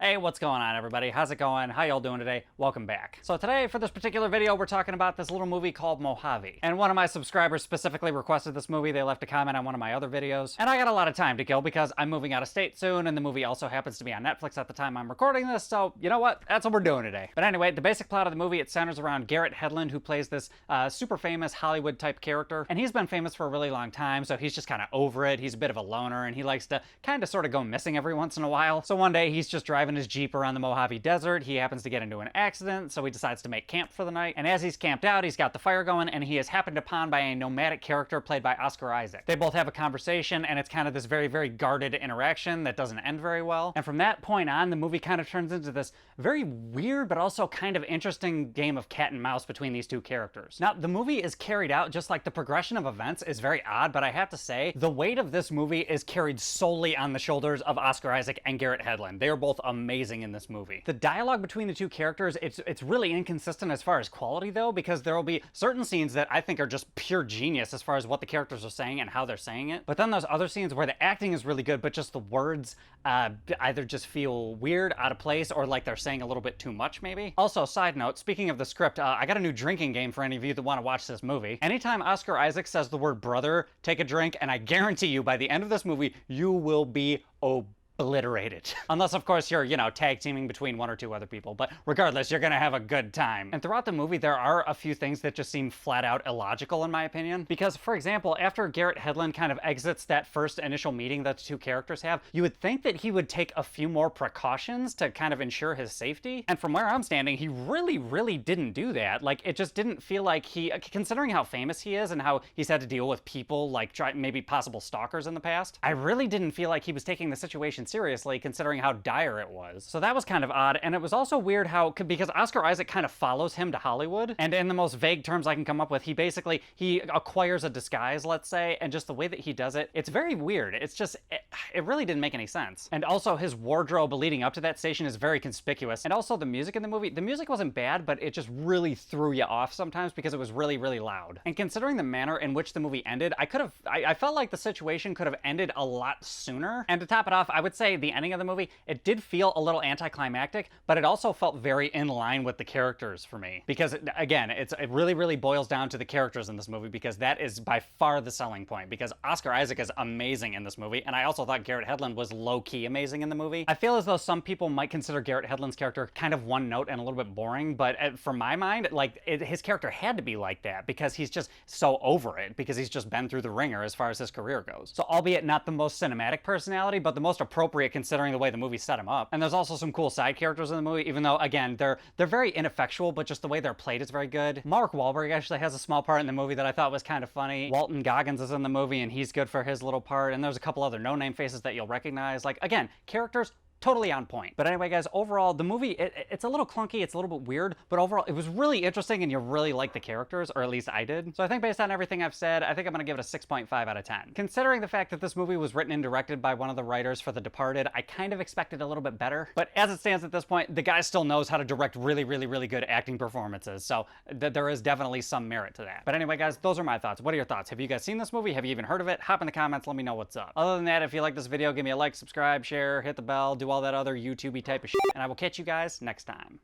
Hey, what's going on, everybody? How's it going? How y'all doing today? Welcome back. So today, for this particular video, we're talking about this little movie called Mojave. And one of my subscribers specifically requested this movie. They left a comment on one of my other videos. And I got a lot of time to kill because I'm moving out of state soon, and the movie also happens to be on Netflix at the time I'm recording this, so you know what? That's what we're doing today. But anyway, the basic plot of the movie, it centers around Garrett Hedlund, who plays this super famous Hollywood-type character. And he's been famous for a really long time, so he's just kind of over it. He's a bit of a loner, and he likes to kind of sort of go missing every once in a while. So one day, he's just driving his Jeep around the Mojave Desert. He happens to get into an accident, so he decides to make camp for the night. And as he's camped out, he's got the fire going, and he is happened upon by a nomadic character played by Oscar Isaac. They both have a conversation, and it's kind of this very, very guarded interaction that doesn't end very well. And from that point on, the movie kind of turns into this very weird, but also kind of interesting game of cat and mouse between these two characters. Now, the movie is carried out just like the progression of events is very odd, but I have to say, the weight of this movie is carried solely on the shoulders of Oscar Isaac and Garrett Hedlund. They are both amazing in this movie. The dialogue between the two characters, it's really inconsistent as far as quality though, because there will be certain scenes that I think are just pure genius as far as what the characters are saying and how they're saying it. But then there's other scenes where the acting is really good, but just the words either just feel weird, out of place, or like they're saying a little bit too much maybe. Also, side note, speaking of the script, I got a new drinking game for any of you that want to watch this movie. Anytime Oscar Isaac says the word brother, take a drink, and I guarantee you by the end of this movie, you will be obliterated. Unless, of course, you're, tag teaming between one or two other people. But regardless, you're gonna have a good time. And throughout the movie, there are a few things that just seem flat out illogical, in my opinion. Because, for example, after Garrett Hedlund kind of exits that first initial meeting that the two characters have, you would think that he would take a few more precautions to kind of ensure his safety. And from where I'm standing, he really, really didn't do that. Like, it just didn't feel like he, considering how famous he is and how he's had to deal with people, like, maybe possible stalkers in the past, I really didn't feel like he was taking the situation seriously, considering how dire it was. So that was kind of odd, and it was also weird how, because Oscar Isaac kind of follows him to Hollywood, and in the most vague terms I can come up with, he acquires a disguise, let's say, and just the way that he does it, it's very weird. It's just, it really didn't make any sense. And also his wardrobe leading up to that station is very conspicuous. And also the music in the movie, the music wasn't bad, but it just really threw you off sometimes because it was really, really loud. And considering the manner in which the movie ended, I felt like the situation could have ended a lot sooner. And to top it off, I would say the ending of the movie, it did feel a little anticlimactic, but it also felt very in line with the characters for me. Because again, it really, really boils down to the characters in this movie, because that is by far the selling point. Because Oscar Isaac is amazing in this movie, and I also thought Garrett Hedlund was low-key amazing in the movie. I feel as though some people might consider Garrett Hedlund's character kind of one note and a little bit boring, but for my mind, his character had to be like that because he's just so over it, because he's just been through the ringer as far as his career goes. So albeit not the most cinematic personality, but the most appropriate considering the way the movie set him up. And there's also some cool side characters in the movie, even though, again, they're very ineffectual, but just the way they're played is very good. Mark Wahlberg actually has a small part in the movie that I thought was kind of funny. Walton Goggins is in the movie, and he's good for his little part. And there's a couple other no-name faces that you'll recognize. Like, again, characters totally on point. But anyway, guys, overall, the movie, it's a little clunky, it's a little bit weird, but overall, it was really interesting, and you really like the characters, or at least I did. So I think based on everything I've said, I think I'm gonna give it a 6.5 out of 10. Considering the fact that this movie was written and directed by one of the writers for The Departed, I kind of expected a little bit better. But as it stands at this point, the guy still knows how to direct really, really, really good acting performances, so there is definitely some merit to that. But anyway, guys, those are my thoughts. What are your thoughts? Have you guys seen this movie? Have you even heard of it? Hop in the comments, let me know what's up. Other than that, if you like this video, give me a like, subscribe, share, hit the bell, do all that other YouTube type of shit, and I will catch you guys next time.